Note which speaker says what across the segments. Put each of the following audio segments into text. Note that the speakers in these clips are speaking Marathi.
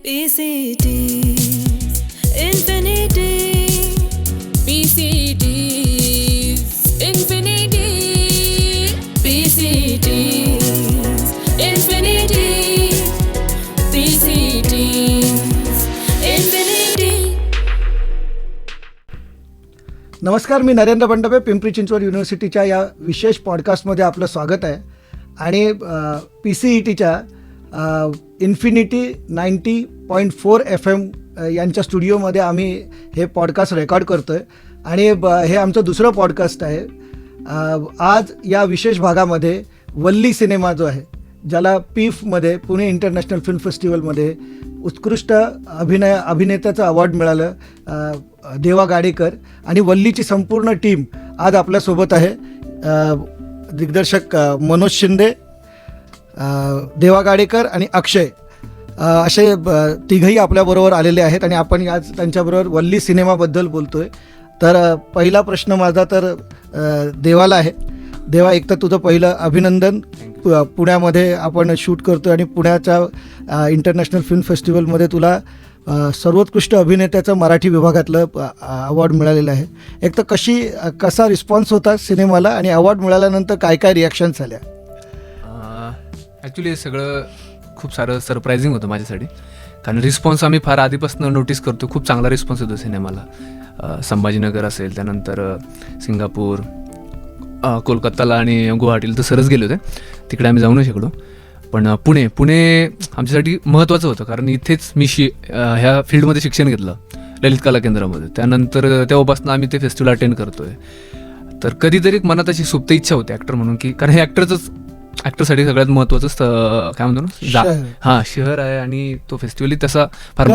Speaker 1: PCTs, infinity. PCTs, infinity. PCTs, infinity. PCTs, infinity.
Speaker 2: नमस्कार, मी नरेंद्र बंडपे, पिंपरी चिंचवड युनिव्हर्सिटीच्या या विशेष पॉडकास्टमध्ये आपलं स्वागत आहे. आणि PCETच्या इन्फिनिटी 90.4 FM यांच्या स्टुडिओमध्ये आम्ही हे पॉडकास्ट रेकॉर्ड करतो आहे. आणि हे आमचं दुसरं पॉडकास्ट आहे. आज या विशेष भागामध्ये वल्ली सिनेमा जो आहे, ज्याला PIFमध्ये पुणे इंटरनॅशनल फिल्म फेस्टिवलमध्ये उत्कृष्ट अभिनेत्याचं अवॉर्ड मिळालं, देवा गाडेकर आणि वल्लीची संपूर्ण टीम आज आपल्यासोबत आहे. दिग्दर्शक मनोज शिंदे, देवा गाडेकर आणि अक्षय असे तिघही आपल्याबरोबर आलेले आहेत आणि आपण आज त्यांच्याबरोबर वल्ली सिनेमाबद्दल बोलतो आहे. तर पहिला प्रश्न माझा तर देवाला आहे. देवा, एक तर तुझं पहिलं अभिनंदन. पुण्यामध्ये आपण शूट करतो आणि पुण्याच्या इंटरनॅशनल फिल्म फेस्टिवलमध्ये तुला सर्वोत्कृष्ट अभिनेत्याचं मराठी विभागातलं अवॉर्ड मिळालेलं आहे. एक तर कसा रिस्पॉन्स होता सिनेमाला आणि अवॉर्ड मिळाल्यानंतर काय काय रिॲक्शन्स झाल्या?
Speaker 3: ॲक्च्युली हे सगळं खूप सारं सरप्रायझिंग होतं माझ्यासाठी, कारण रिस्पॉन्स आम्ही फार आधीपासून नोटीस करतो. खूप चांगला रिस्पॉन्स होतो सिनेमाला. संभाजीनगर असेल, त्यानंतर सिंगापूर, कोलकाताला आणि गुवाहाटीला तर सरच गेले होते, तिकडे आम्ही जाऊ नाही शकलो. पण पुणे आमच्यासाठी महत्त्वाचं होतं, कारण इथेच मी ह्या फील्डमध्ये शिक्षण घेतलं, ललित कला केंद्रामध्ये. त्यानंतर तेव्हापासून आम्ही ते फेस्टिवल अटेंड करतो आहे. तर कधीतरी मनात अशी सुप्त इच्छा होती ॲक्टर म्हणून, की कारण हे ॲक्टरसाठी सगळ्यात महत्त्वाचं काय म्हणतो ना, शहर आहे आणि तो फेस्टिवलही तसा फार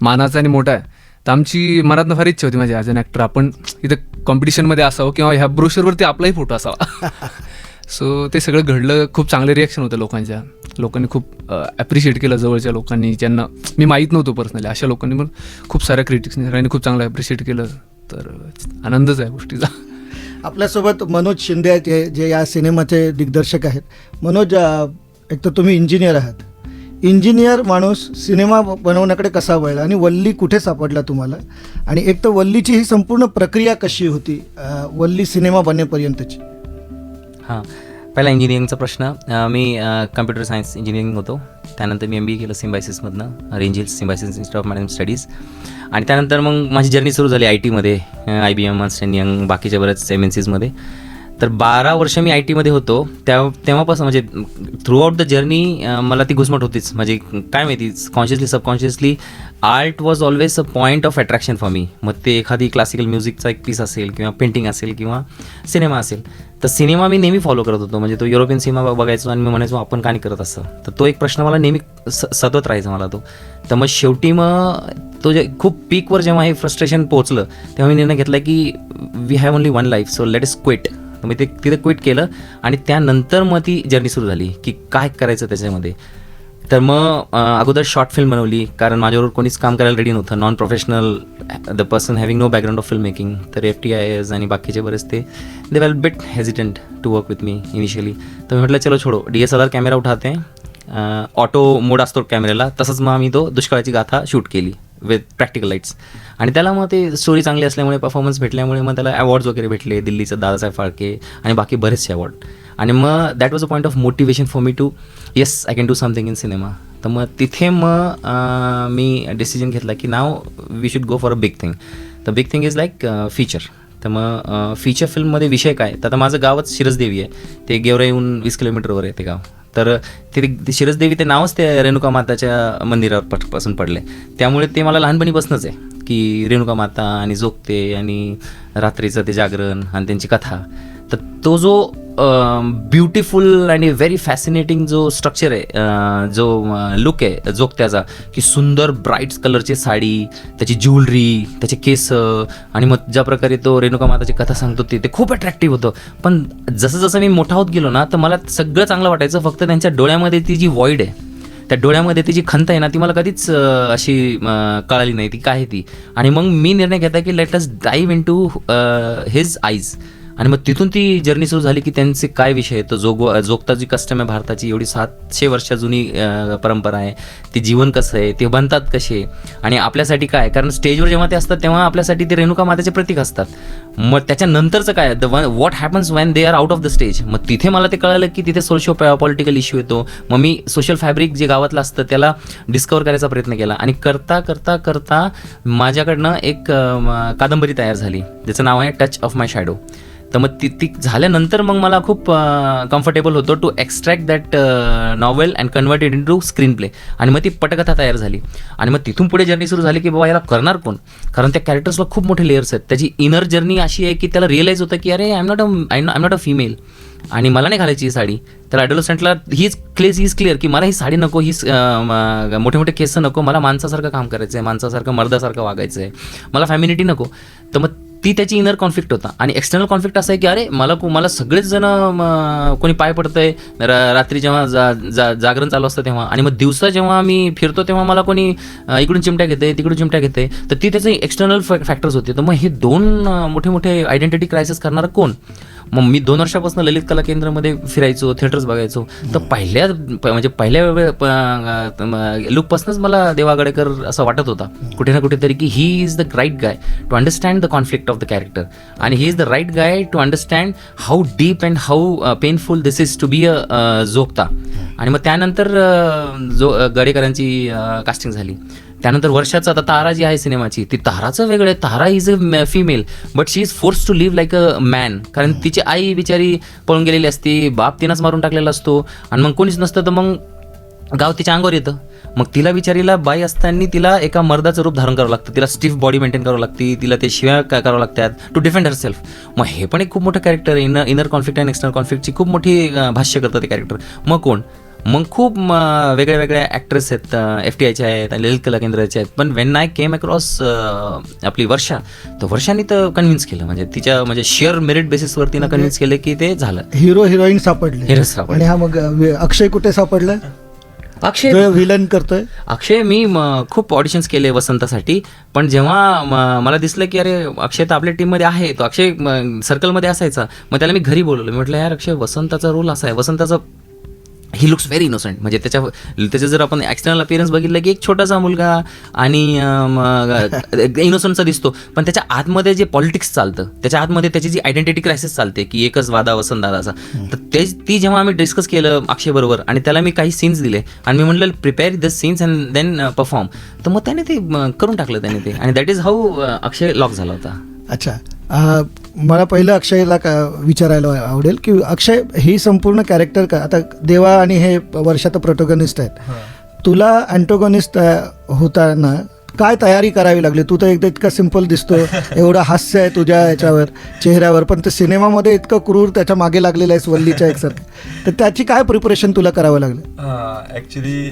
Speaker 3: मानाचा आणि मोठा आहे. तर आमची मनातनं फार इच्छा होती माझी ॲज अन ॲक्टर, आपण इथं कॉम्पिटिशनमध्ये असावं किंवा ह्या ब्रोशरवरती आपलाही फोटो असावा. सो ते सगळं घडलं. खूप चांगले रिॲक्शन होतं लोकांनी खूप ॲप्रिशिएट केलं. जवळच्या लोकांनी, ज्यांना मी माहीत नव्हतो पर्सनली, अशा लोकांनी पण खूप साऱ्या क्रिटिक्सनी सगळ्यांनी खूप चांगलं ॲप्रिशिएट केलं. तर आनंदच आहे गोष्टीचा.
Speaker 2: आपल्यासोबत मनोज शिंदे आहेत, जे या सिनेमाचे दिग्दर्शक आहेत. मनोज, एक तर तुम्ही इंजिनियर आहात. इंजिनियर माणूस सिनेमा बनवण्याकडे कसा वळला आणि वल्ली कुठे सापडला तुम्हाला? आणि एक तर वल्लीची ही संपूर्ण प्रक्रिया कशी होती, वल्ली सिनेमा बनेपर्यंतची?
Speaker 4: हां, पहिला इंजिनिअरिंगचा प्रश्न. मी कम्प्युटर सायन्स इंजिनिअरिंग होतो. त्यानंतर मी MBA केलं सिम्बायसिसमधनं, Range Hills Symbiosis Institute of Management Studies. आणि त्यानंतर मग माझी जर्नी सुरू झाली ITमध्ये, IBM, अर्न्स्ट अँड यंग, बाकीच्या बऱ्याच MNCsमध्ये. तर 12 वर्ष मी ITमध्ये होतो. तेव्हापासून म्हणजे थ्रू आउट द जर्नी मला ती घुसमट होतीच. म्हणजे काय माहिती, consciously subconsciously art was always a point of attraction for me. मग ते एखादी क्लासिकल म्युझिकचा एक पीस असेल किंवा पेंटिंग असेल किंवा सिनेमा असेल, तर सिनेमा मी नेहमी फॉलो करत होतो. म्हणजे तो युरोपियन सिनेमा बघायचो आणि मी म्हणायचो आपण का नाही करत असं. तर तो एक प्रश्न मला नेहमी सतत राहायचा मला तो. तर मग शेवटी मग तो जे खूप पीकवर जेव्हा हे फ्रस्ट्रेशन पोहोचलं, तेव्हा मी निर्णय घेतला की we have only one life, so let us quit. तर मी ते तिथे क्विट केलं आणि त्यानंतर मग ती जर्नी सुरू झाली की काय करायचं त्याच्यामध्ये. तर मग अगोदर शॉर्ट फिल्म बनवली, कारण माझ्याबरोबर कोणीच काम करायला रेडी नव्हतं. Non professional, the person having no background of film making. तर FTIs आणि बाकीचे बरेच ते they were bit hesitant to work with me initially. तर मी म्हटलं चलो छोडो, DSLR कॅमेरा उठाते, ऑटो मोड असतो कॅमेऱ्याला, तसंच मग आम्ही तो दुष्काळाची गाथा शूट केली विथ प्रॅक्टिकल लाईट्स. आणि त्याला मग ते स्टोरी चांगली असल्यामुळे, परफॉर्मन्स भेटल्यामुळे मग त्याला अवॉर्ड्स वगैरे भेटले, दिल्लीचं दादासाहेब फाळके आणि बाकी बरेचसे अवॉर्ड. आणि मग that was a point of motivation for me to yes I can do something in cinema. तर मग तिथे मग मी डिसिजन घेतला की now we should go for a big thing. The big thing is like feature. तर मग फीचर फिल्ममध्ये विषय काय, तर आता माझं गावच शिरसदेवी आहे. ते गेवराईहून 20 किलोमीटरवर आहे ते गाव. तर ते शिरसदेवी ते नावच ते रेणुका माताच्या मंदिरापासून पडले. त्यामुळे ते मला लहानपणीपासूनच आहे की रेणुका माता आणि जोगते आणि रात्रीचं ते जागरण आणि त्यांची कथा. तर तो जो ब्युटिफुल आणि व्हेरी फॅसिनेटिंग जो स्ट्रक्चर आहे, जो लुक आहे जोगत्याचा, की सुंदर ब्राईट कलरची साडी, त्याची ज्वेलरी, त्याचे केस आणि मग ज्या प्रकारे तो रेणुका माताची कथा सांगतो ते खूप अट्रॅक्टिव्ह होतं. पण जसं जसं मी मोठा होत गेलो ना, तर मला सगळं चांगलं वाटायचं. फक्त त्यांच्या डोळ्यामध्ये ती जी वॉइड आहे, त्या डोळ्यामध्ये ती जी खंत आहे ना, ती मला कधीच अशी कळाली नाही ती काय ती. आणि मग मी निर्णय घेतला की let us dive into his eyes. आणि मग तिथून ती जर्नी सुरू झाली की त्यांचे काय विषय आहेत. जोगता जी कस्टम आहे भारताची, एवढी 700 वर्ष जुनी परंपरा आहे, ते जीवन कसं आहे, ते बनतात कसे, आणि आपल्यासाठी काय. कारण स्टेजवर जेव्हा ते असतात तेव्हा आपल्यासाठी ते रेणुका मातेचे प्रतीक असतात. मग त्याच्यानंतरचं काय, what happens when they are out of the stage. मग तिथे मला ते कळालं की तिथे सोशो पॉलिटिकल इश्यू येतो. मग मी सोशल फॅब्रिक जे गावातलं असतं त्याला डिस्कवर करायचा प्रयत्न केला, आणि करता करता करता माझ्याकडनं एक कादंबरी तयार झाली, ज्याचं नाव आहे टच ऑफ माय शॅडो. तर मग ती झाल्यानंतर मग मला खूप कम्फर्टेबल होतो to extract that novel and convert it into screenplay. आणि मग ती पटकथा तयार झाली, आणि मग तिथून पुढे जर्नी सुरू झाली की बाबा याला करणार कोण. कारण त्या कॅरेक्टर्सला खूप मोठे लेयर्स आहेत. त्याची इनर जर्नी अशी आहे की त्याला रिअलाईज होतं की अरे I am not a female, आणि मला नाही घालायची ही साडी. तर ॲडोलसंटला हीच क्लिअर की मला ही साडी नको, ही मोठे मोठे केस नको, मला माणसासारखं काम करायचं आहे, माणसासारखं मर्दासारखं वागायचं आहे, मला फॅमिनिटी नको. तर मग ती त्याची इनर कॉन्फ्लिक्ट होता. आणि एक्सटर्नल कॉन्फ्लिक्ट असं आहे की अरे मला सगळेच जण कोणी पाय पडतंय रात्री जेव्हा जागरण चालू असतं तेव्हा, आणि मग दिवसा जेव्हा मी फिरतो तेव्हा मला कोणी इकडून चिमट्या घेते तिकडून चिमट्या घेते. तर ती त्याचे एक्सटर्नल फॅक्टर्स होते. तर मग हे दोन मोठे मोठे आयडेंटिटी क्रायसिस करणारं कोण. मग मी 2 वर्षापासून ललित कला केंद्रामध्ये फिरायचो, थिएटर्स बघायचो. तर पहिल्या लुकपासूनच मला देवा आगळेकर असं वाटत होता कुठे ना कुठेतरी की he is the right guy to understand the conflict of the character, आणि he is the right guy to understand how deep and how painful this is to be a जोगता. आणि मग त्यानंतर गडेकरांची कास्टिंग झाली. त्यानंतर वर्षाचा आता तारा जी आहे सिनेमाची, ती ताराचं वेगळं आहे. Tara is a female but she is force to live like a man. कारण तिची आई बिचारी पळून गेलेली असती, बाप तिनंच मारून टाकलेला असतो, आणि मग कोणीच नसतं. तर मग गाव तिच्या अंगावर येतं. मग तिला बिचारीला बाई असताना तिला एका मर्दाचं रूप धारण करावं लागतं, तिला स्टिफ बॉडी मेंटेन करावं लागते, तिला ते शिव्या करावं लागतात टू डिफेंड हरसेल्फ. मग हे पण एक खूप मोठं कॅरेक्टर आहे. इनर कॉन्फ्लिक्ट आणि एक्सटर्नल कॉन्फ्लिक्टची खूप मोठी भाष्य करतं ते कॅरेक्टर. मग कोण, मग खूप वेगळ्या वेगळ्या ॲक्ट्रेस आहेत, FTIच्या आहेत आणि ललित कला केंद्राच्या आहेत. पण वेन आय केम अक्रॉस आपली वर्षा, तर वर्षाने तर कन्व्हिन्स केलं, म्हणजे तिच्या शेअर मेरिट बेसिसवर तिनं कन्व्हिन्स केलं की ते झालं.
Speaker 2: हिरो हिरोईन सापडले. आणि हा मग अक्षय कुठे सापडला.
Speaker 4: अक्षय
Speaker 2: विलन करतोय.
Speaker 4: अक्षय मी खूप ऑडिशन्स केले वसंतासाठी, पण जेव्हा मला दिसलं की अरे अक्षय तर आपल्या टीममध्ये आहे, तो अक्षय सर्कलमध्ये असायचा, मग त्याला मी घरी बोलवलं. मी म्हटलं यार अक्षय, वसंताचा रोल असा आहे, वसंताचा ही लुक्स व्हेरी इनोसंट. म्हणजे त्याचं जर आपण एक्सटर्नल अपिअरन्स बघितलं की एक छोटासा मुलगा आणि इनोसंटचा दिसतो, पण त्याच्या आतमध्ये जे पॉलिटिक्स चालतं, त्याच्या आतमध्ये त्याची जी आयडेंटिटी क्रायसिस चालते की एकच वादा वसंत दादाचा. तर ती जेव्हा आम्ही डिस्कस केलं अक्षय बरोबर, आणि त्याला मी काही सीन्स दिले आणि मी म्हटलं prepare the scenes and then perform, तर मग त्याने ते करून टाकलं त्याने ते, आणि that is how Akshay lock झाला होता.
Speaker 2: अच्छा, मला पहिलं अक्षयला विचारायला आवडेल की अक्षय ही संपूर्ण कॅरेक्टर का, आता देवा आणि हे वर्षात प्रोटोगनिस्ट आहेत, तुला अँटोगनिस्ट होताना काय तयारी करावी लागली. तू तर एकदा इतका सिम्पल दिसतो, एवढं हास्य आहे तुझ्या याच्यावर चेहऱ्यावर, पण ते सिनेमामध्ये इतकं क्रूर त्याच्या मागे लागलेलं आहे वल्लीच्या एकसारखं, तर त्याची काय प्रिपरेशन तुला करावं लागलं.
Speaker 5: ॲक्च्युली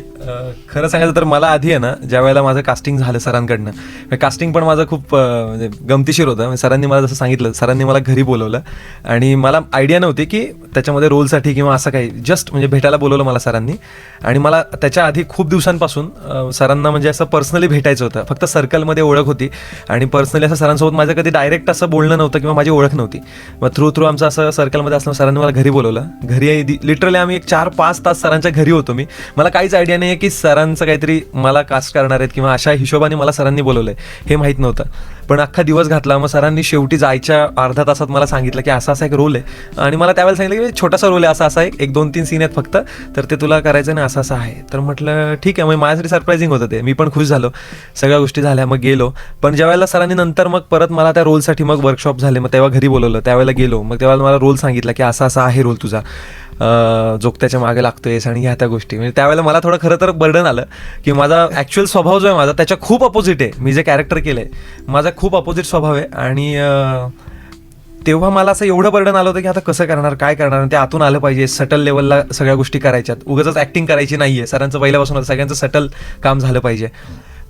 Speaker 5: खरं सांगायचं तर मला आधी आहे ना, ज्या वेळेला माझं कास्टिंग झालं सरांकडनं, कास्टिंग पण माझं खूप म्हणजे गमतीशीर होतं. सरांनी मला जसं सांगितलं, सरांनी मला घरी बोलवलं आणि मला आयडिया नव्हती की त्याच्यामध्ये रोलसाठी किंवा असं काही, जस्ट म्हणजे भेटायला बोलवलं मला सरांनी. आणि मला त्याच्या आधी खूप दिवसांपासून सरांना म्हणजे असं पर्सनली भेटायचं होतं. फक्त सर्कलमध्ये ओळख होती आणि पर्सनली असं सरांसोबत माझं कधी डायरेक्ट असं बोलणं नव्हतं किंवा माझी ओळख नव्हती. मग थ्रू आमचं असं सर्कलमध्ये असल्यामुळे सरांनी मला घरी बोलवलं. घरी लिटरली आम्ही 4-5 तास सरांच्या घरी होतो. मला काहीच आयडिया नाही आहे की सरांचं काहीतरी मला कास्ट करणार आहेत किंवा अशा हिशोबाने मला सरांनी बोलवलं आहे हे माहीत नव्हतं. पण अख्खा दिवस घातला. मग सरांनी शेवटी जायच्या अर्धा तासात मला सांगितलं की असा एक रोल आहे, आणि मला त्यावेळेला सांगितलं की छोटासा रोल आहे, असा एक 2-3 सीन आहेत फक्त, तर ते तुला करायचं नाही, असं आहे. तर म्हटलं ठीक आहे. मग माझ्यासाठी सरप्रायझिंग होतं ते, मी पण खुश झालो. सगळ्या गोष्टी झाल्या, मग गेलो. पण ज्यावेळेला सरांनी नंतर मग परत मला त्या रोलसाठी मग वर्कशॉप झाले, मग तेव्हा घरी बोलवलं, त्यावेळेला गेलो. मग तेव्हा मला रोल सांगितला की असा आहे रोल तुझा, जोगत्याच्या मागे लागतोयस आणि ह्या त्या गोष्टी. म्हणजे त्यावेळेला मला थोडं खरं तर बर्डन आलं की माझा ॲक्च्युअल स्वभाव जो आहे माझा त्याच्या खूप अपोजिट आहे. मी जे कॅरेक्टर केलं आहे माझा खूप अपोजिट स्वभाव आहे, आणि तेव्हा मला असं एवढं बर्डन आलं होतं की आता कसं करणार, काय करणार, आणि ते आतून आलं पाहिजे. सटल लेवलला सगळ्या गोष्टी करायच्यात, उगाचच ॲक्टिंग करायची नाही आहे. सरांचं पहिल्यापासून सगळ्यांचं सटल काम झालं पाहिजे.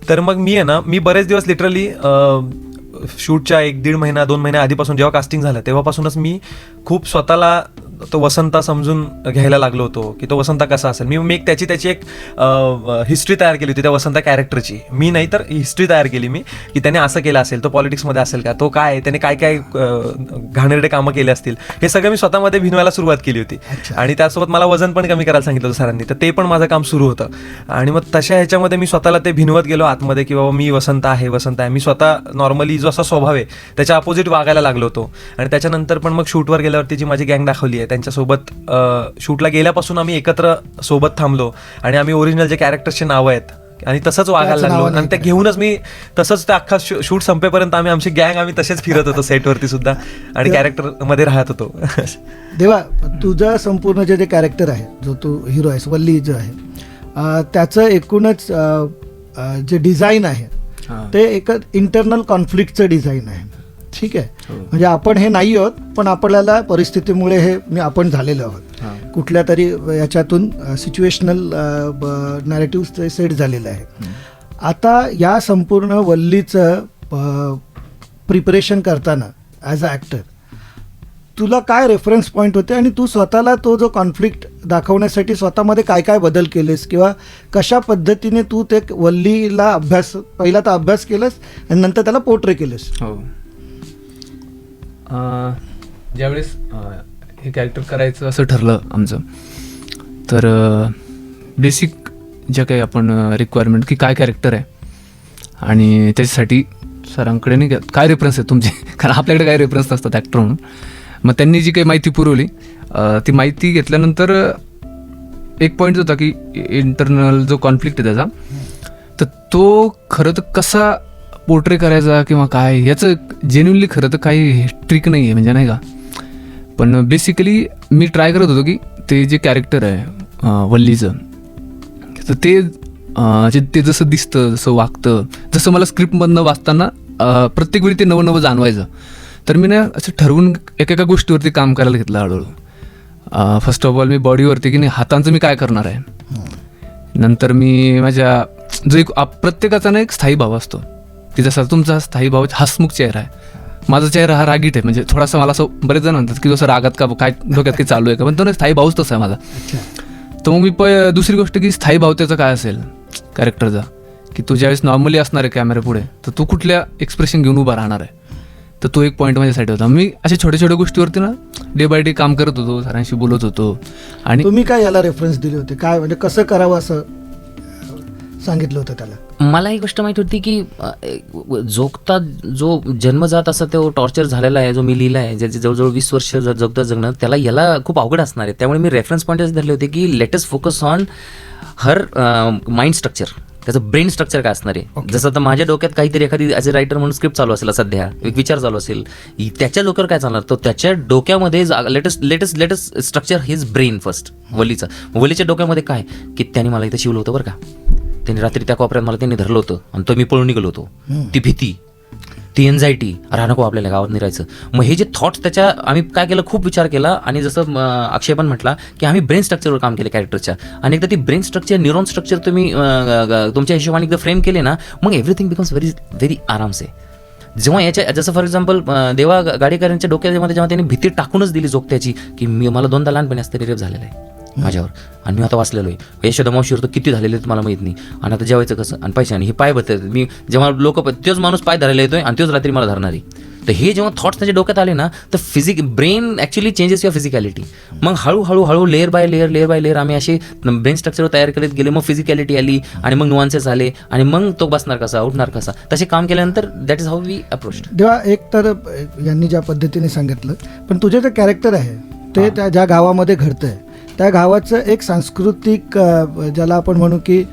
Speaker 5: तर मग मी बरेच दिवस लिटरली शूटच्या 1-1.5 महिना 2 महिन्या आधीपासून, जेव्हा कास्टिंग झालं तेव्हापासूनच मी खूप स्वतःला तो वसंता समजून घ्यायला लागलो होतो की तो वसंता कसा असेल. मी एक त्याची एक हिस्ट्री तयार केली होती त्या वसंता कॅरेक्टरची. मी नाही तर हिस्ट्री तयार केली मी की त्याने असं केलं असेल, तो पॉलिटिक्समध्ये असेल का, तो काय, त्याने काय काय घाणेरडे कामं केले असतील, हे सगळं मी स्वतःमध्ये भिनवायला सुरुवात केली होती. आणि त्यासोबत मला वजन पण कमी करायला सांगितलं होतं सरांनी, तर ते पण माझं काम सुरू होतं. आणि मग तशा ह्याच्यामध्ये मी स्वतःला ते भिनवत गेलो आतमध्ये की बाबा मी वसंत आहे. मी स्वतः नॉर्मली जो असा स्वभाव आहे त्याच्या अपोजिट वागायला लागलो होतो. आणि त्याच्यानंतर पण मग शूटवर गेल्यावरती जी माझी गँग दाखवली आहे त्यांच्यासोबत शूटला गेल्यापासून आम्ही एकत्र सोबत थांबलो आणि आम्ही ओरिजिनल जे कॅरेक्टर्सचे नावं आहेत आणि तसंच वागायला लागलो. आणि ते घेऊनच मी तसंच त्या अख्खा शूट संपेपर्यंत आम्ही गँग तसेच फिरत होतो सेटवरती सुद्धा आणि कॅरेक्टरमध्ये राहत होतो.
Speaker 2: देवा, तुझं संपूर्ण जे कॅरेक्टर आहे, जो तू हिरो आहेस, वल्ली जो आहे, त्याचं एकूणच जे डिझाईन आहे ते एक इंटरनल कॉन्फ्लिक्टचं डिझाईन आहे. ठीक आहे, म्हणजे आपण हे नाही आहोत, पण आपल्याला परिस्थितीमुळे आपण झालेलो आहोत. कुठल्या तरी याच्यातून सिच्युएशनल नॅरेटिव्ह सेट झालेलं आहे. आता या संपूर्ण वल्लीचं प्रिपरेशन करताना ॲज अ ॲक्टर तुला काय रेफरन्स पॉईंट होते आणि तू स्वतःला तो जो कॉन्फ्लिक्ट दाखवण्यासाठी स्वतःमध्ये काय काय बदल केलेस किंवा कशा पद्धतीने तू ते वल्लीला पहिला तर अभ्यास केलंस आणि नंतर त्याला पोर्ट्रे केलंस?
Speaker 3: हो, ज्यावेळेस हे कॅरेक्टर करायचं असं ठरलं आमचं, तर बेसिक ज्या काही आपण रिक्वायरमेंट की काय कॅरेक्टर आहे आणि त्याच्यासाठी सरांकडे नाही काय रेफरन्स आहे तुमचे, कारण आपल्याकडे काय रेफरन्स नसतात ॲक्टर म्हणून. मग त्यांनी जी काही माहिती पुरवली ती माहिती घेतल्यानंतर एक पॉईंट होता की इंटरनल जो कॉन्फ्लिक्ट आहे त्याचा, तर तो खरं तर कसा पोर्ट्रे करायचा किंवा काय, याचं जेन्युनली खरं तर काही ट्रिक नाही आहे, म्हणजे नाही का. पण बेसिकली मी ट्राय करत होतो की ते जे कॅरेक्टर आहे वल्लीचं, तर ते जसं दिसतं, जसं वागतं, जसं मला स्क्रिप्टमधनं वाचताना प्रत्येक वेळी ते नवं नवं जाणवायचं. तर मी ना असं ठरवून एकेका गोष्टीवरती काम करायला घेतलं हळूहळू. फर्स्ट ऑफ ऑल मी बॉडीवरती की नाही, हातांचं मी काय करणार आहे. नंतर मी माझ्या जो एक प्रत्येकाचा ना एक स्थायी भाव असतो, की जसा तुमचा स्थायी भाव हसमुख चेहरा आहे, माझा चेहरा हा रागीट आहे, म्हणजे थोडासा मला असं बरेच जण म्हणतात की जसं रागात का काय डोक्यात काही चालू आहे का, पण तो स्थायी भावच तसा आहे माझा. तर मग मी दुसरी गोष्ट की स्थायी भाव त्याचा काय असेल कॅरेक्टरचा, की तू ज्यावेळेस नॉर्मली असणार आहे कॅमेऱ्यापुढे, तर तू कुठल्या एक्सप्रेशन घेऊन उभा राहणार आहे. तर तो एक पॉईंट माझ्यासाठी होता. मी अशा छोट्या छोट्या गोष्टीवरती ना डे बाय डे काम करत होतो, सरांशी बोलत होतो. आणि
Speaker 2: तुम्ही काय याला रेफरन्स दिले होते, काय म्हणजे कसं करावं असं सांगितलं होतं त्याला?
Speaker 4: मला ही गोष्ट माहीत होती की जोगता जो जन्मजात असा तो टॉर्चर झालेला आहे, जो मी लिहिला आहे, ज्याचे जवळजवळ 20 वर्ष जगणं, याला खूप अवघड असणार आहे. त्यामुळे मी रेफरन्स पॉईंटच धरले होते की latest focus on her mind structure, त्याचं ब्रेन स्ट्रक्चर काय असणार आहे. जसं आता माझ्या डोक्यात काहीतरी एखादी ॲज अ रायटर म्हणून स्क्रिप्ट चालू असेल, सध्या एक विचार चालू असेल, त्याच्या डोक्यावर काय चालणार, तर त्याच्या डोक्यामध्ये latest structure his brain first. वलीच्या डोक्यामध्ये काय की त्याने मला इथं शिवलं होतं बरं का, त्यांनी रात्री त्या कोपऱ्यात मला त्यांनी धरलं होतं आणि तो मी पळून निघालो होतो. ती भीती, ती एन्झायटी, अरे नको आपल्याला गावात नाही राहायचं. मग हे जे थॉट्स त्याच्या आम्ही काय केलं, खूप विचार केला. आणि जसं अक्षय पण म्हटला की आम्ही ब्रेन स्ट्रक्चरवर काम केलं कॅरेक्टरच्या, आणि एकदा ती ब्रेन स्ट्रक्चर, न्यूरॉन स्ट्रक्चर तुम्ही तुमच्या हिशोबाने एकदा फ्रेम केले ना, मग एव्हरीथिंग बिकम्स व्हेरी आरामसे. जेव्हा याच्या जसं फॉर एक्झाम्पल देवा गाडेकरांच्या डोक्यामध्ये जेव्हा त्यांनी भीती टाकूनच दिली जोगत्याची, की मला 2दा लहानपणी असताना रेप झालेला आहे माझ्यावर, आणि मी आता वाचलेलो आहे, यशोदा मावशीवर तर किती झालेले मला माहीत नाही, आणि आता जेवायचं कसं, आणि पैशाने हे पाय बघतात मी, जेव्हा लोक तोच माणूस पाय धरायला येतोय आणि तोच रात्री मला धरणारी. तर हे जेव्हा थॉट्स त्याच्या डोक्यात आले ना, तर ब्रेन ॲक्च्युली चेंजेस युअर फिजिकॅलिटी. मग हळूहळू लेअर बाय लेअर आम्ही असे ब्रेन स्ट्रक्चर तयार करत गेले. मग फिजिकॅलिटी आली आणि मग नुआन्सेस आले, आणि मग तो बसणार कसा, उठणार कसा, तसे काम केल्यानंतर that is how we approach.
Speaker 2: जेव्हा एक तर यांनी ज्या पद्धतीने सांगितलं, पण तुझे जे कॅरेक्टर आहे ते त्या ज्या गावामध्ये घडतंय, त्या गावाचं एक सांस्कृतिक ज्याला आपण म्हणू की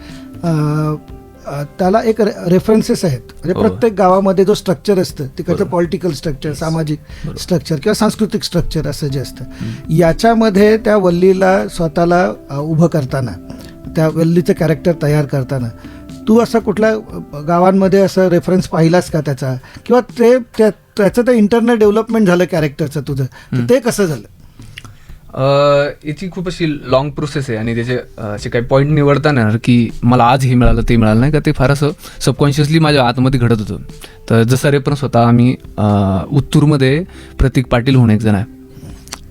Speaker 2: त्याला एक रेफरन्सेस आहेत. म्हणजे प्रत्येक गावामध्ये जो स्ट्रक्चर असतं तिकडचं पॉलिटिकल स्ट्रक्चर, सामाजिक स्ट्रक्चर किंवा सांस्कृतिक स्ट्रक्चर असं जे असतं, याच्यामध्ये त्या वल्लीला स्वतःला उभं करताना, त्या वल्लीचं कॅरेक्टर तयार करताना तू असं कुठल्या गावांमध्ये असं रेफरन्स पाहिलास का त्याचा, किंवा त्याचं ते इंटरनल डेव्हलपमेंट झालं कॅरेक्टरचं तुझं, तर ते कसं झालं?
Speaker 3: याची खूप अशी लॉंग प्रोसेस आहे, आणि त्याचे असे काही पॉईंट निवडताना की मला आज हे मिळालं ते मिळालं नाही का, ते फार असं सबकॉन्शियसली माझ्या आतमध्ये घडत होतं. तर जसा रेफरन्स होता, आम्ही उत्तूरमध्ये प्रतीक पाटील म्हणून एक जण आहे,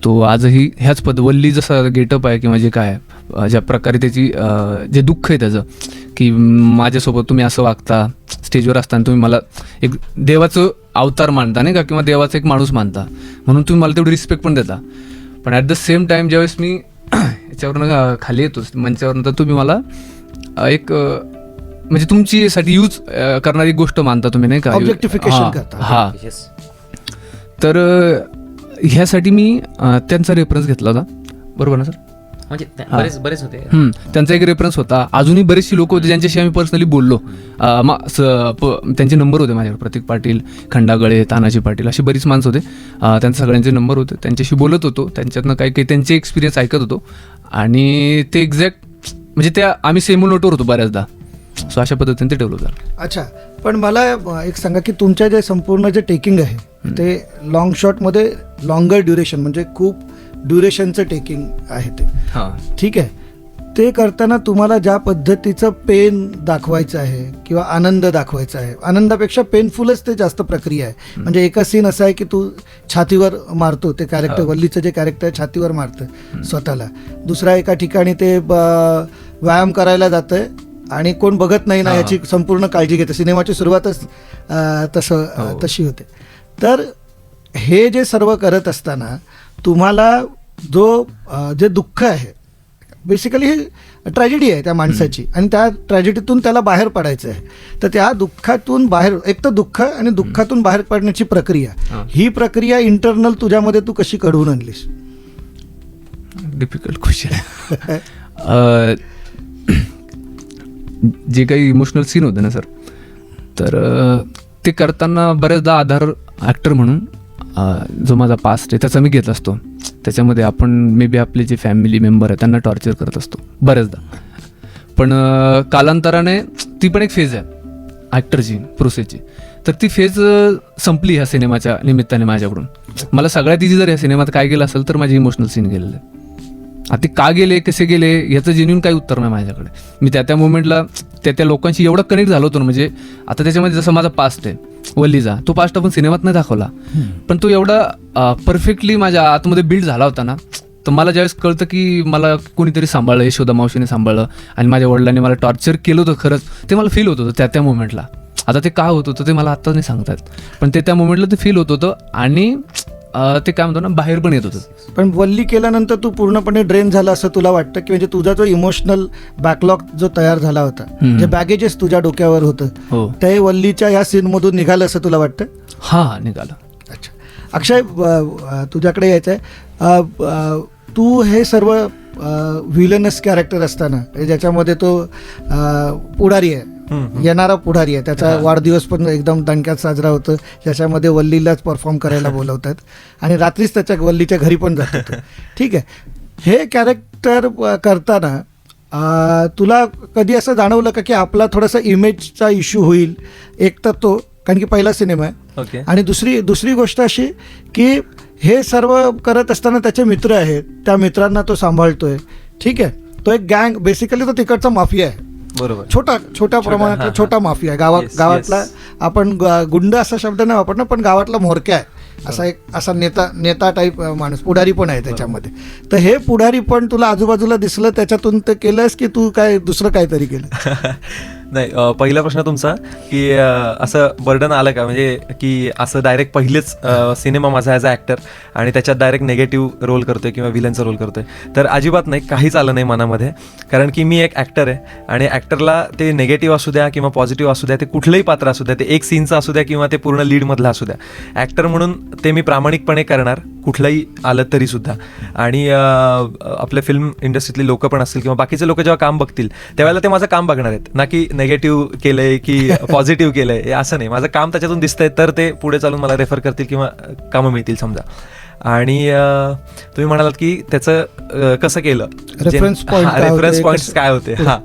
Speaker 3: तो आजही ह्याच वल्ली जसा गेटअप आहे किंवा जे काय आहे, ज्या प्रकारे त्याची जे दुःख आहे त्याचं, की माझ्यासोबत तुम्ही असं वागता, स्टेजवर असताना तुम्ही मला एक देवाचं अवतार मानता नाही का, किंवा देवाचा एक माणूस मानता, म्हणून तुम्ही मला तेवढी रिस्पेक्ट पण देता. पण ॲट द सेम टाईम ज्यावेळेस मी याच्यावरनं खाली येतोच मंचावरनं, तर तुम्ही मला एक म्हणजे तुमच्यासाठी यूज करणारी गोष्ट मानता तुम्ही नाही का,
Speaker 2: Objectification करता.
Speaker 3: हां. तर ह्यासाठी मी त्यांचा रेफरन्स घेतला होता, बरोबर ना सर?
Speaker 4: म्हणजे बरेच होते.
Speaker 3: त्यांचा एक रेफरन्स होता. अजूनही बरेचशी लोक होते ज्यांच्याशी आम्ही पर्सनली बोललो. त्यांचे नंबर होते माझ्याकडे, प्रतीक पाटील, खंडागळे, तानाजी पाटील, अशी बरीच माणसं होते. त्यांचे सगळ्यांचे नंबर होते. त्यांच्याशी बोलत होतो, त्यांच्यातनं काही काही त्यांचे एक्सपिरियन्स ऐकत होतो, आणि ते एक्झॅक्ट म्हणजे त्या आम्ही सेम नोटवर होतो बऱ्याचदा. सो अशा पद्धतीने ते डेव्हलप झालं.
Speaker 2: अच्छा, पण मला एक सांगा की तुमच्या जे संपूर्ण जे टेकिंग आहे ते लॉंग शॉटमध्ये लॉंगर ड्युरेशन म्हणजे खूप ड्युरेशनचं टेकिंग आहे ते,
Speaker 3: हां.
Speaker 2: ठीक आहे. ते करताना तुम्हाला ज्या पद्धतीचं पेन दाखवायचं आहे किंवा आनंद दाखवायचा आहे, आनंदापेक्षा पेनफुलच ते जास्त प्रक्रिया आहे. म्हणजे एका सीन असा आहे की तू छातीवर मारतो, ते कॅरेक्टर वल्लीचं जे कॅरेक्टर छातीवर मारतं स्वतःला. दुसऱ्या एका ठिकाणी ते व्यायाम करायला जातंय आणि कोण बघत नाही ना याची संपूर्ण काळजी घेते. सिनेमाची सुरुवातच तशी होते. तर हे जे सर्व करत असताना तुम्हाला जे दुःख आहे, बेसिकली ही ट्रॅजेडी आहे त्या माणसाची, आणि त्या ट्रॅजेडीतून त्याला बाहेर पडायचं आहे. तर त्या दुःखातून बाहेर, एक तर दुःख आणि दुःखातून बाहेर पडण्याची प्रक्रिया, ही प्रक्रिया इंटरनल तुझ्यामध्ये तू कशी घडवून आणलीस?
Speaker 3: Difficult question. जे काही इमोशनल सीन होते ना सर, तर ते करताना बऱ्याचदा आधार ॲक्टर म्हणून जो माझा पास्ट आहे त्याचा मी घेत असतो. त्याच्यामध्ये आपण मे बी आपले जे फॅमिली मेंबर आहे त्यांना टॉर्चर करत असतो बऱ्याचदा. पण कालांतराने ती पण एक फेज आहे ॲक्टरची प्रोसेसची. तर ती फेज संपली ह्या सिनेमाच्या निमित्ताने माझ्याकडून. मला सगळ्यात इझी जर ह्या सिनेमात काय गेलं असेल तर माझे इमोशनल सीन गेलेले. आता ते का गेले, कसे गेले, याचं जेन्युइन काही उत्तर नाही माझ्याकडे. मी त्या मोमेंटला त्या लोकांशी एवढं कनेक्ट झालो होतो ना. म्हणजे आता त्याच्यामध्ये जसं माझा पास्ट आहे वल्लीचा, तो पास्ट आपण सिनेमात नाही दाखवला, पण तो एवढा परफेक्टली माझ्या आतमध्ये बिल्ड झाला होता ना. तर मला ज्यावेळेस कळतं की मला कोणीतरी सांभाळलं, यशोदा मावशीने सांभाळलं आणि माझ्या वडिलांनी मला टॉर्चर केलं होतं खरंच, ते मला फील होत होतं त्या मोमेंटला. आता ते का होत होतं ते मला आत्ता नाही सांगतात, पण ते त्या मोमेंटला ते फील होत होतं. आणि ते काय म्हणतो ना, बाहेर पण येत होतं.
Speaker 2: पण वल्ली केल्यानंतर तू पूर्णपणे ड्रेन झाला असं तुला वाटतं की म्हणजे तुझा जो इमोशनल बॅकलॉग जो तयार झाला होता, जे बॅगेजेस तुझ्या डोक्यावर होतं, ते वल्लीच्या या सीनमधून निघालं असं तुला वाटतं?
Speaker 3: हां, निघालं.
Speaker 2: अच्छा अक्षय, तुझ्याकडे यायचं आहे. तू हे सर्व व्हिलनस कॅरेक्टर असताना ज्याच्यामध्ये तो पुढारी आहे, येणारा पुढारी आहे, त्याचा वाढदिवस पण एकदम दणक्यात साजरा होतो, ज्याच्यामध्ये वल्लीलाच परफॉर्म करायला बोलवतात आणि रात्रीच त्याच्या वल्लीच्या घरी पण जातात. ठीक आहे, हे कॅरेक्टर करताना तुला कधी असं जाणवलं का की आपला थोडासा इमेजचा इश्यू होईल? एक तर तो, कारण की पहिला सिनेमा आहे, आणि दुसरी गोष्ट अशी की हे सर्व करत असताना त्याचे मित्र आहेत, त्या मित्रांना तो सांभाळतोय. ठीक आहे, तो एक गँग, बेसिकली तो तिकडचा माफिया आहे.
Speaker 5: बरोबर,
Speaker 2: छोट्या प्रमाणातला छोटा माफिया आहे. गावातला आपण गुंड असा शब्द नाही वापरणार, पण गावातला म्होरक्या आहे, असा नेता टाईप माणूस, पुढारी पण आहे त्याच्यामध्ये. तर हे पुढारी पण तुला आजूबाजूला दिसलं, त्याच्यातून ते केलंस की तू काय दुसरं काहीतरी केलं?
Speaker 5: नाही, पहिला प्रश्न तुमचा की असं बर्डन आलं का, म्हणजे की असं डायरेक्ट पहिलेच सिनेमा माझा ॲज अ ॲक्टर आणि त्याच्यात डायरेक्ट निगेटिव्ह रोल करतोय किंवा विलनचा रोल करतोय, तर अजिबात नाही, काहीच आलं नाही मनामध्ये. कारण की मी एक ॲक्टर आहे आणि ॲक्टरला ते निगेटिव्ह असू द्या किंवा पॉझिटिव्ह असू द्या, ते कुठलंही पात्र असू द्या, ते एक सीनचं असू द्या किंवा ते पूर्ण लीडमधलं असू द्या, ॲक्टर म्हणून ते मी प्रामाणिकपणे करणार, कुठलंही आलं तरी सुद्धा. आणि आपल्या फिल्म इंडस्ट्रीतले लोक पण असतील किंवा बाकीचे लोक जेव्हा काम बघतील त्यावेळेला ते माझं काम बघणार आहेत, ना की नेगेटिव्ह केलंय की पॉझिटिव्ह केलंय, असं नाही. माझं काम त्याच्यातून दिसतंय तर ते पुढे चालून मला रेफर करतील किंवा कामं मिळतील समजा. आणि तुम्ही म्हणालात की त्याचं कसं केलं,
Speaker 2: रेफरन्स पॉईंट्स
Speaker 5: काय होते. हां,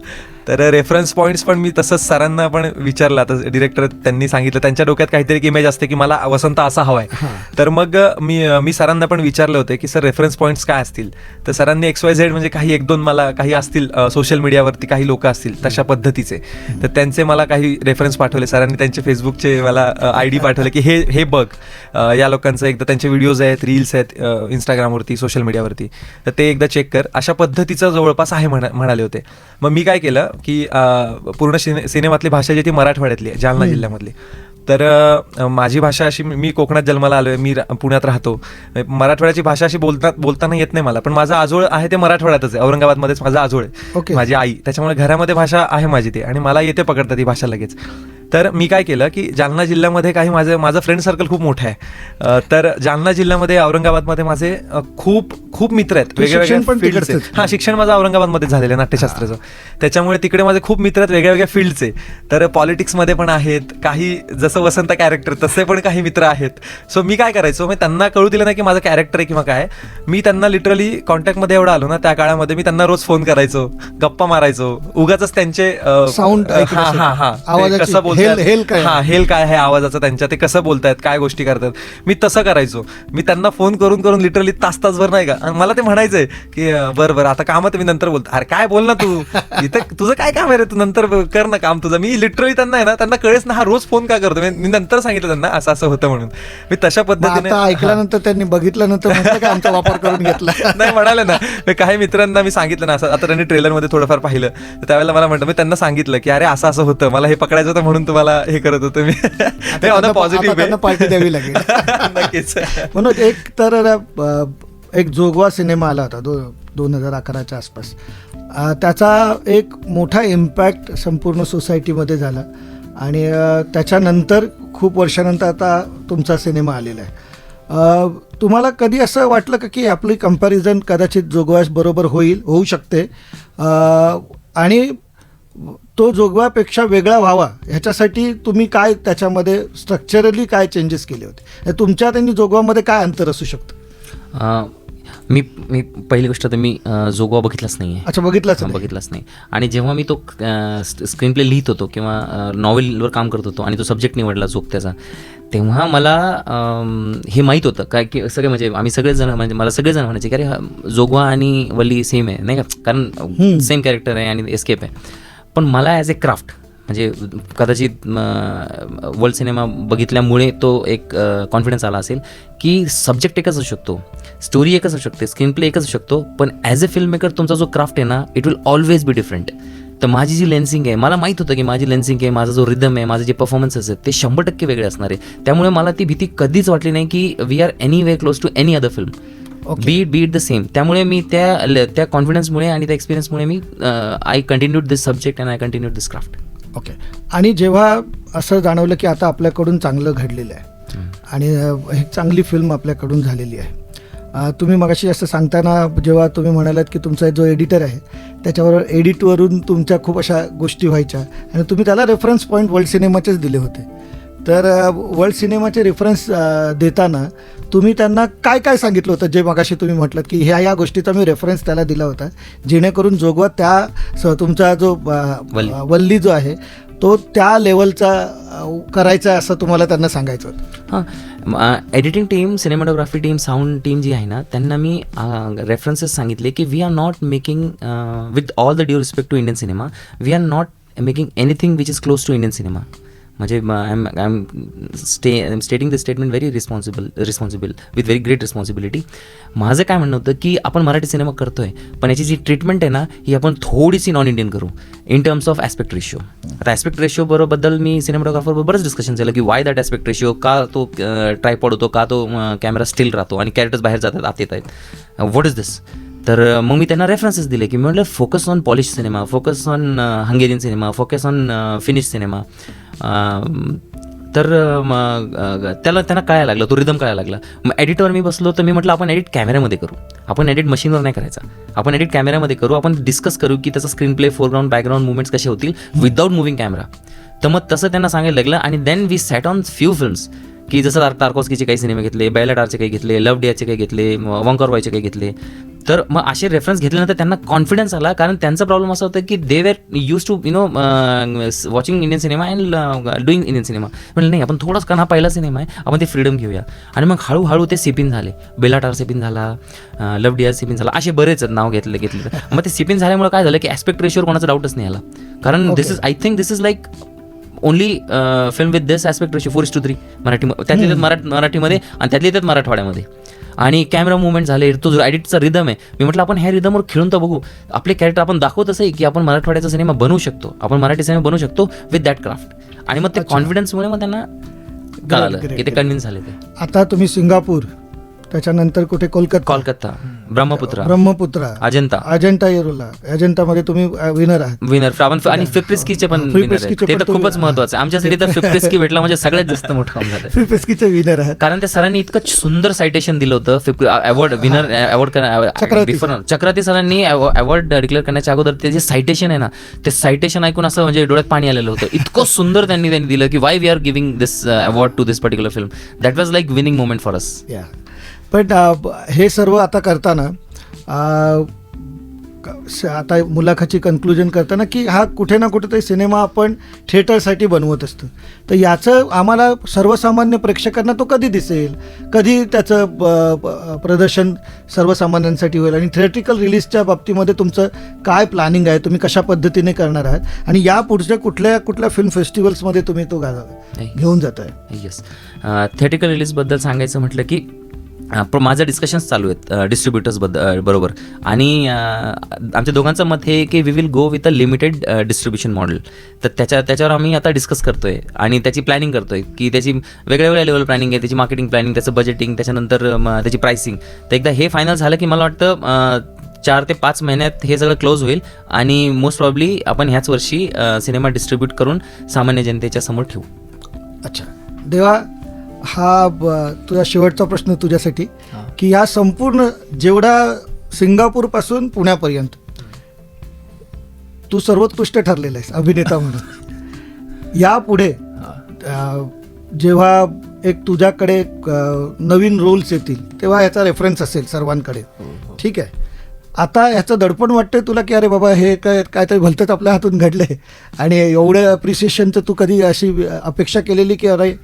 Speaker 5: तर रेफरन्स पॉईंट्स पण मी तसंच सरांना पण विचारलं. आता डिरेक्टर त्यांनी सांगितलं, त्यांच्या डोक्यात काहीतरी एक इमेज असते की मला वसंत असा हवा आहे. तर मग मी सरांना पण विचारलं होतं की सर रेफरन्स पॉईंट्स काय असतील. तर सरांनी XYZ म्हणजे काही 1-2 मला काही असतील सोशल मीडियावरती काही लोक असतील तशा पद्धतीचे, तर त्यांचे मला काही रेफरन्स पाठवले. सरांनी त्यांचे फेसबुकचे मला ID पाठवले की हे बघ, या लोकांचं एकदा त्यांचे व्हिडिओज आहेत, रील्स आहेत इंस्टाग्रामवरती, सोशल मीडियावरती, तर ते एकदा चेक कर. अशा पद्धतीचं जवळपास आहे म्हणाले होते. मग मी काय केलं की पूर्ण सिनेमातली भाषा जी ती मराठवाड्यातली आहे, जालना जिल्ह्यामधली. तर माझी भाषा अशी, मी कोकणात जन्माला आलो आहे, मी पुण्यात राहतो. मराठवाड्याची भाषा अशी बोलताना येत नाही मला, पण माझा आजोळ आहे ते मराठवाड्यातच आहे, औरंगाबादमध्येच माझा आजोळ आहे, माझी आई. त्याच्यामुळे घरामध्ये भाषा आहे माझी ती, आणि मला येते पकडता ती भाषा लगेच. तर मी काय केलं की जालना जिल्ह्यामध्ये काही माझं फ्रेंड सर्कल खूप मोठं आहे. तर जालना जिल्ह्यामध्ये, औरंगाबादमध्ये माझे खूप मित्र आहेत वेगवेगळ्या फील्डचे. हां, शिक्षण माझं औरंगाबादमध्ये झालेलं आहे नाट्यशास्त्राचं, त्याच्यामुळे तिकडे माझे खूप मित्र आहेत वेगळ्या फील्डचे. तर पॉलिटिक्समध्ये पण आहेत काही, जसं वसंत कॅरेक्टर तसे पण काही मित्र आहेत. सो मी काय करायचो, मी त्यांना कळू दिलं नाही की माझं कॅरेक्टर आहे किंवा काय. मी त्यांना लिटरली कॉन्टॅक्टमध्ये एवढं आलो ना त्या काळामध्ये, मी त्यांना रोज फोन करायचो, गप्पा मारायचो, उगाच त्यांचे
Speaker 2: साऊंड
Speaker 5: कसं हेल काय आहे आवाजाचं त्यांच्या, ते कसं बोलतायत, काय गोष्टी करतात, मी तसं करायचो. मी त्यांना फोन करून लिटरली तासभर नाही का, आणि मला ते म्हणायचंय की बरं आता कामात मी नंतर बोलतो. अरे काय बोल ना तू, इथं तुझं काय काम आहे रे, तू नंतर कर ना काम तुझं. मी लिटरली त्यांना आहे ना, त्यांना कळेच ना हा रोज फोन का करतो. मी नंतर सांगितलं त्यांना असं होतं म्हणून. मी तशा पद्धतीने
Speaker 2: ऐकल्यानंतर त्यांनी बघितल्यानंतर आमचा वापर करून घेतला
Speaker 5: नाही म्हणाले ना. काही मित्रांना मी सांगितलं ना असं, आता त्यांनी ट्रेलरमध्ये थोडंफार पाहिलं, तर त्यावेळेला मला म्हणतं, मी त्यांना सांगितलं की अरे असं होतं, मला हे पकडायचं होतं म्हणून तुम्हाला हे करत होतो मी. पॉझिटिव्ह
Speaker 2: पार्टी द्यावी लागेल
Speaker 5: नक्कीच.
Speaker 2: म्हणून एक जोगवा सिनेमा आला होता 2011च्या आसपास. त्याचा एक मोठा इम्पॅक्ट संपूर्ण सोसायटीमध्ये झाला, आणि त्याच्यानंतर खूप वर्षानंतर आता तुमचा सिनेमा आलेला आहे. तुम्हाला कधी असं वाटलं का की आपली कंपॅरिझन कदाचित जोगव्यास बरोबर होऊ शकते, आणि तो जोगव्यापेक्षा वेगळा व्हावा ह्याच्यासाठी तुम्ही काय त्याच्यामध्ये स्ट्रक्चरली काय चेंजेस केले होते? तुमच्या त्यांनी जोगव्यामध्ये काय अंतर असू शकतं?
Speaker 4: मी पहिली गोष्ट तर मी जोगवा बघितलाच नाही आहे.
Speaker 2: अच्छा, बघितलाच
Speaker 4: नाही. आणि जेव्हा मी तो स्क्रीन प्ले लिहित होतो किंवा नॉवेलवर काम करत होतो आणि तो सब्जेक्ट निवडला जोगत्याचा, तेव्हा मला हे माहीत होतं काय की सगळे म्हणजे आम्ही सगळेजण, म्हणजे मला सगळेजण म्हणायचे की अरे जोगवा आणि वल्ली सेम आहे नाही का, कारण सेम कॅरेक्टर आहे आणि एस्केप आहे. पण मला ॲज ए क्राफ्ट, म्हणजे कदाचित वर्ल्ड सिनेमा बघितल्यामुळे तो एक कॉन्फिडन्स आला असेल की सब्जेक्ट एकच असू शकतो, स्टोरी एकच असू शकते, स्क्रीन प्ले एकच असू शकतो, पण ॲज अ फिल्म मेकर तुमचा जो क्राफ्ट आहे ना, it will always be different. तर माझी जी लेन्सिंग आहे, मला माहीत होतं की माझी लेन्सिंग आहे, माझा जो रिदम आहे, माझे जे परफॉर्मन्सेस आहेत ते 100% वेगळे असणार आहे. त्यामुळे मला ती भीती कधीच वाटली नाही की we are any way close to any other film, be it the same. त्यामुळे मी त्या कॉन्फिडन्समुळे आणि त्या एक्सपिरियन्समुळे मी I continued this subject and I continued this craft.
Speaker 2: Okay. आणि जेव्हा असं जाणवलं की आता आपल्याकडून चांगलं घडलेलं आहे आणि एक चांगली फिल्म आपल्याकडून झालेली आहे, तुम्ही मगाशी असं सांगताना जेव्हा तुम्ही म्हणालात की तुमचा जो एडिटर आहे त्याच्यावर एडिटवरून तुमच्या खूप अशा गोष्टी व्हायच्या, आणि तुम्ही त्याला रेफरन्स पॉईंट वर्ल्ड सिनेमाचेच दिले होते. तर वर्ल्ड सिनेमाचे रेफरन्स देताना तुम्ही त्यांना काय काय सांगितलं होतं, जे मगाशी तुम्ही म्हटलं की ह्या गोष्टीचा मी रेफरन्स त्याला दिला होता, जेणेकरून जोगवा तुमचा जो वल्ली जो आहे तो त्या लेवलचा करायचा असं तुम्हाला त्यांना सांगायचं होतं?
Speaker 4: हां, editing team, cinematography team, sound team जी आहे ना, त्यांना मी रेफरन्सेस सांगितले की we are not making, with all the due respect to Indian cinema, we are not making anything which is close to Indian cinema. म्हणजे I am stating the statement very responsible with very great responsibility. माझं काय म्हणणं होतं की आपण मराठी सिनेमा करतो आहे, पण याची जी ट्रीटमेंट आहे ना, ही आपण थोडीशी नॉन इंडियन करू in terms of aspect ratio. आता ॲस्पेक्ट रेशिओ बरोबद्दल मी सिनेमॅटोग्राफरवर बरंच डिस्कशन झालं की वाय दॅट ॲस्पेक्ट रेशिओ, का तो ट्रायपॉड होतो, का तो कॅमेरा स्टिल राहतो आणि कॅरेक्टर्स बाहेर जातात, आत येत आहेत, व्हॉट इज दिस. तर मग मी त्यांना रेफरन्सेस दिले की मी म्हटलं focus on polish cinema, focus on Hungarian cinema, focus on finish cinema. तर त्यांना कळायला लागलं, तो रिदम कळायला लागला. मग एडिटवर मी बसलो, तर मी म्हटलं आपण एडिट कॅमेऱ्यामध्ये करू, आपण एडिट मशीनवर नाही करायचा, आपण एडिट कॅमेऱ्यामध्ये करू, आपण डिस्कस करू की त्याचा screen play, foreground, background movements कसे होतील विदाऊट मुव्हिंग कॅमेरा. तर मग तसं त्यांना सांगायला लागलं. आणि then we sat on few films की जसं टार्कोव्स्कीचे काही सिनेमे घेतले, बेलाटारचे काही घेतले, लव्ह डियाचे काही घेतले, वॉंकर बॉयचे काही घेतले, तर मग असे रेफरन्स घेतल्यानंतर त्यांना कॉन्फिडन्स आला, कारण त्यांचा प्रॉब्लेम असा होता की they were use to watching Indian cinema and doing Indian cinema. म्हणजे नाही, आपण थोडाच, कारण हा पहिला सिनेमा आहे, आपण ते फ्रीडम घेऊया. आणि मग हळूहळू ते सिपिन झाले. बेलाटार सिपिन झाला, लव डिअर सिपिन झाला, असे बरेच नाव घेतले. मग ते सिपिन झाल्यामुळे काय झालं की ॲस्पेक्ट रेशिओवर कोणाचा डाऊटच नाही आला. कारण this is, I think this is like only film with this aspect ratio 4:3 Marathi, त्यातल्या मराठीमध्ये आणि त्यातल्या त्यात मराठवाड्यामध्ये. आणि कॅमेरा मुवमेंट झाले, तो जो एडिटचा रिदम आहे, मी म्हटलं आपण ह्या रिदमवर खेळून तर बघू. आपले कॅरेक्टर आपण दाखवत असं आहे की आपण मराठवाड्याचा सिनेमा बनवू शकतो, आपण मराठी सिनेमा बनवू शकतो विथ दॅट क्राफ्ट. आणि मग ते कॉन्फिडन्समुळे मग त्यांना कळालं की ते कन्व्हिन्स झाले. ते
Speaker 2: आता तुम्ही सिंगापूर, त्याच्यानंतर कुठे
Speaker 4: कोलकाता, ब्रह्मपुत्रा,
Speaker 2: अजंता येरुला, अजंतामध्ये तुम्ही विनर आहात.
Speaker 4: विनर आणि फिफ्टिस्कीचे पण winner आहेत. ते तर खूपच महत्वाचं आहे आमच्यासाठी. तर फिफ्टिस्की भेटला म्हणजे सगळ्यात जास्त मोठं काम झालं.
Speaker 2: फिफ्टिस्कीचे विनर आहात.
Speaker 4: कारण त्या सरांनी इतकं सुंदर सायटेशन दिलं होतं. अवॉर्ड विनर चक्राती सरांनी अवॉर्ड डिक्लेअर करण्याच्या अगोदर ते जे सायटेशन आहे ना, ते सायटेशन ऐकून असं म्हणजे डोळ्यात पाणी आलेलं होतं. इतकं सुंदर त्यांनी दिलं की why we are giving this award to this particular film. That was like winning moment for us.
Speaker 2: पण हे सर्व आता करताना आता मुलाखतची कन्क्लुजन करताना की हा कुठे ना कुठेतरी सिनेमा आपण थिएटरसाठी बनवत असतो, तर याचं आम्हाला सर्वसामान्य प्रेक्षकांना तो कधी दिसेल, कधी त्याचं प्रदर्शन सर्वसामान्यांसाठी होईल, आणि थिएट्रिकल रिलीजच्या बाबतीमध्ये तुमचं काय प्लॅनिंग आहे, तुम्ही कशा पद्धतीने करणार आहात, आणि या पुढच्या कुठल्या फिल्म फेस्टिवल्समध्ये तुम्ही तो घेऊन जात आहे?
Speaker 4: येस, थिएट्रिकल रिलीजबद्दल सांगायचं म्हटलं की माझं डिस्कशन्स चालू आहेत डिस्ट्रीब्युटर्स बरोबर. आणि आमच्या दोघांचं मत हे की we will go with a limited distribution model. तर त्याच्यावर आम्ही आता डिस्कस करतोय आणि त्याची प्लॅनिंग करतोय की त्याची वेगळ्या लेवल प्लॅनिंग आहे, त्याची मार्केटिंग प्लॅनिंग, त्याचं बजेटिंग, त्याच्यानंतर त्याची प्राइसिंग. तर एकदा हे फायनल झालं की मला वाटतं 4 ते 5 महिन्यात हे सगळं क्लोज होईल आणि मोस्ट प्रॉब्ली आपण ह्याच वर्षी सिनेमा डिस्ट्रीब्यूट करून सामान्य जनतेच्या समोर ठेवू.
Speaker 2: अच्छा देवा, हा तुझा शेवटचा प्रश्न तुझ्यासाठी की या संपूर्ण जेवढा सिंगापूरपासून पुण्यापर्यंत तू सर्वोत्कृष्ट ठरलेला आहेस अभिनेता म्हणून, यापुढे जेव्हा एक तुझ्याकडे नवीन रोल्स येतील तेव्हा याचा रेफरन्स असेल सर्वांकडे, ठीक आहे? आता ह्याचं दडपण वाटतंय तुला की अरे बाबा हे काहीतरी भलतंच आपल्या हातून घडलंय, आणि एवढं अप्रिसिएशनचं तू कधी अशी अपेक्षा केलेली की अरे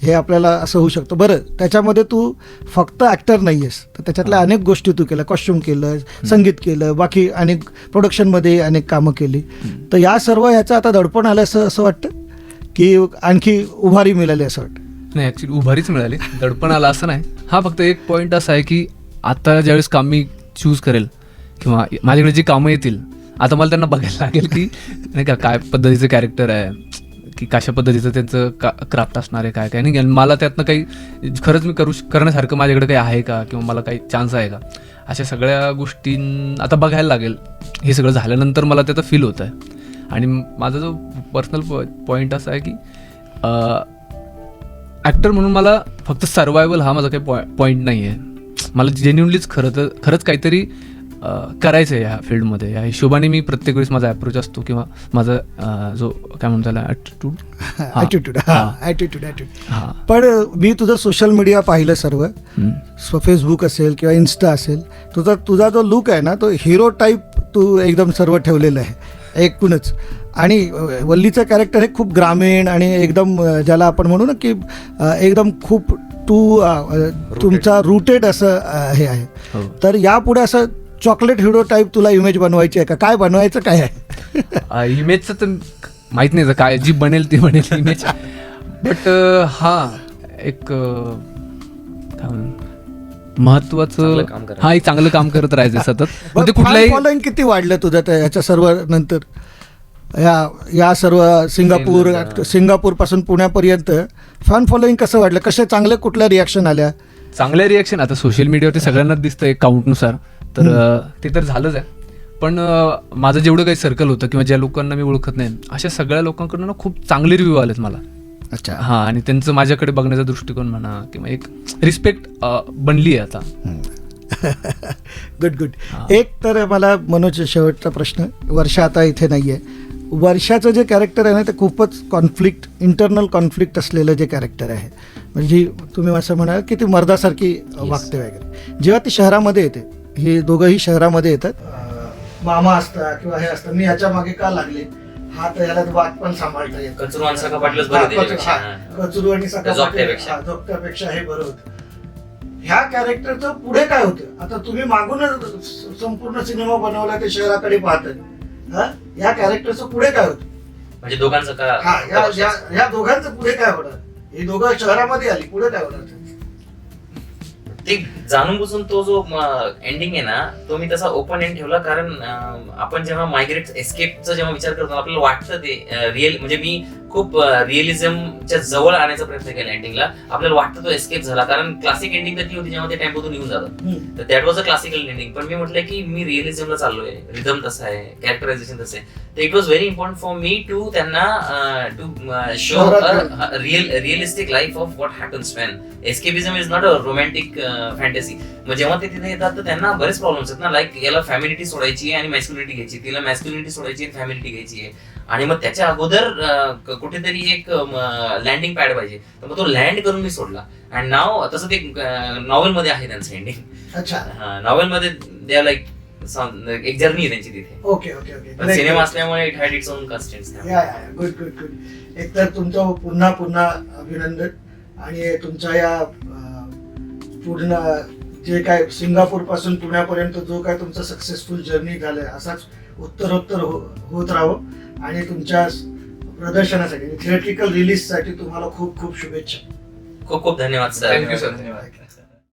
Speaker 2: हे आपल्याला असं होऊ शकतं? बरं, त्याच्यामध्ये तू फक्त ॲक्टर नाही आहेस, तर त्याच्यातल्या अनेक गोष्टी तू केल्या, कॉस्ट्युम केलं, संगीत केलं, बाकी अनेक प्रोडक्शनमध्ये अनेक कामं केली. तर या सर्व ह्याचं आता दडपण आलं असं वाटतं की आणखी उभारी मिळाली असं वाटतं?
Speaker 3: नाही, ॲक्च्युली उभारीच मिळाली, दडपण आलं असं नाही. हा फक्त एक पॉईंट असा आहे की आता ज्यावेळेस काम मी चूज करेल किंवा माझ्याकडे जी कामं येतील, आता मला त्यांना बघायला लागेल की नाही का काय पद्धतीचं कॅरेक्टर आहे, की कशा पद्धतीचं त्यांचं क्राफ्ट असणार आहे, काय काय नाही, मला त्यातनं काही खरंच मी करण्यासारखं माझ्याकडे काही आहे का, किंवा मला काही चान्स आहे का, अशा सगळ्या गोष्टी आता बघायला लागेल. हे सगळं झाल्यानंतर मला त्याचं फील होतं आहे. आणि माझा जो पर्सनल पॉईंट असा आहे की ॲक्टर म्हणून मला फक्त सर्वायवल हा माझा काही पॉईंट नाही आहे. मला जेन्युनलीच खरंच काहीतरी करायचं आहे ह्या फील्डमध्ये. या हिशोबाने मी प्रत्येक वेळेस माझा अप्रोच असतो, किंवा माझा जो काय म्हणतो त्याला ॲटिट्यूड.
Speaker 2: पण मी तुझं सोशल मीडिया पाहिलं सर्व, फेसबुक असेल किंवा इन्स्टा असेल, तुझा जो लुक आहे ना, तो हिरो टाईप तू एकदम सर्व ठेवलेलं आहे एकूणच. आणि वल्लीचं कॅरेक्टर हे खूप ग्रामीण आणि एकदम ज्याला आपण म्हणू ना की एकदम खूप तुमचा रूटेड असं हे आहे. तर यापुढे असं चॉकलेट हिरो टाईप तुला इमेज बनवायची आहे का? काय बनवायचं काय आहे?
Speaker 3: इमेजचं तर माहीत नाही, काय जी बनेल ती बनेल इमेज. बट हा एक काय महत्वाचं, हा एक चांगलं काम करत राहायचं सतत. म्हणजे कुठलाही
Speaker 2: फॉलोइंग किती वाढलं तुझं ह्याच्या सर्व नंतर, या सर्व सिंगापूरपासून पुण्यापर्यंत फॅन फॉलोइंग कसं वाढलं? कसे चांगले कुठल्या रिॲक्शन आल्या?
Speaker 3: चांगल्या रिॲक्शन आता सोशल मीडियावरती सगळ्यांनाच दिसतंय काउंटनुसार, तर ते तर झालंच आहे. पण माझं जेवढं काही सर्कल होतं किंवा ज्या लोकांना मी ओळखत नाही, अशा सगळ्या लोकांकडून खूप चांगले रिव्ह्यू आलेत मला.
Speaker 2: अच्छा.
Speaker 3: हां, आणि त्यांचं माझ्याकडे बघण्याचा दृष्टिकोन म्हणा किंवा एक रिस्पेक्ट बनली आहे आता.
Speaker 2: गुड. एक तर मला मनोज शेवटचा प्रश्न, वर्षा आता इथे नाही आहे, वर्षाचं जे कॅरेक्टर आहे ना ते खूपच इंटरनल कॉन्फ्लिक्ट असलेलं जे कॅरेक्टर आहे, म्हणजे तुम्ही असं म्हणाल की ती मर्दासारखी वागते वगैरे. जेव्हा ती शहरामध्ये येते हे दोघंही शहरामध्ये येतात. मामा असतात किंवा हे असतात. मी ह्याच्या मागे का लागले, हा तर ह्याला वाट पण सांभाळता येत.
Speaker 4: कचरू आणि सखा पाटीलच बरं त्याच्यापेक्षा.
Speaker 2: कचरू आणि सखा पाटील,
Speaker 4: जोगत्यापेक्षा.
Speaker 2: हा, जोगत्यापेक्षा हे बरं होतं. ह्या कॅरेक्टरचं पुढे काय होतं? आता तुम्ही मागूनच संपूर्ण सिनेमा बनवला, ते शहराकडे पाहतात. हा, या कॅरेक्टरचं पुढे काय होतं?
Speaker 4: म्हणजे दोघांचं का
Speaker 2: हा, या दोघांचं पुढे काय होणार? हे दोघं शहरामध्ये आली, पुढे काय होणार?
Speaker 4: ते जाणून बुजून तो जो एंडिंग आहे ना, तो मी तसा ओपन एंड ठेवला, कारण आपण जेव्हा मायग्रेट एस्केपचा जेव्हा विचार करतो आपल्याला वाटतं ते रिअल, म्हणजे मी खूप रिअलिझमच्या जवळ आणायचा प्रयत्न केला एंडिंगला. आपल्याला वाटतं तो एस्केप झाला, कारण क्लासिक एंडिंग तर ती होती जेव्हा ते टेम्पोतून येऊन जातात, तर that was a classical ending. पण मी म्हटलं की मी रिअलिझमला चाललोय, रिदम तसा आहे, कॅरेक्टरायझेशन तसं आहे. तर it was very important for me to त्यांना to show realistic life of what happens when escapism is not a romantic fantasy. मग जेव्हा ते तिथे येतात तर त्यांना बरेच प्रॉब्लेम्स आहेत ना, लाईक याला फॅमिलिटी सोडायची आहे आणि मॅस्क्युलिनिटी घ्यायची, तिला मॅस्क्युलिनिटी सोडायची आणि फॅमिलिटी घ्यायची आहे, आणि मग त्याच्या अगोदर कुठेतरी एक लँडिंग पॅड पाहिजे. तर मग तो लँड करून मी सोडला. अँड नाव तसं ते नॉव्हेल मध्ये आहे त्यांचं एंडिंग.
Speaker 2: अच्छा,
Speaker 4: नॉव्हेल मध्ये दे आर लाईक एक जर्नी आहे त्यांची तिथे.
Speaker 2: Okay okay okay.
Speaker 4: पण सिनेमा असल्यामुळे it had its own constraints.
Speaker 2: Good good good. एक तर तुमचं पुन्हा पुन्हा अभिनंदन, आणि तुमच्या या पूर्ण जे काय सिंगापूर पासून पुण्यापर्यंत जो काय तुमचा सक्सेसफुल जर्नी झालाय, असाच उत्तरोत्तर होत राहो. आणि तुमच्या प्रदर्शनासाठी, थिएट्रिकल रिलीजसाठी तुम्हाला खूप खूप शुभेच्छा.
Speaker 4: खूप खूप धन्यवाद सर.
Speaker 3: Thank you sir. धन्यवाद.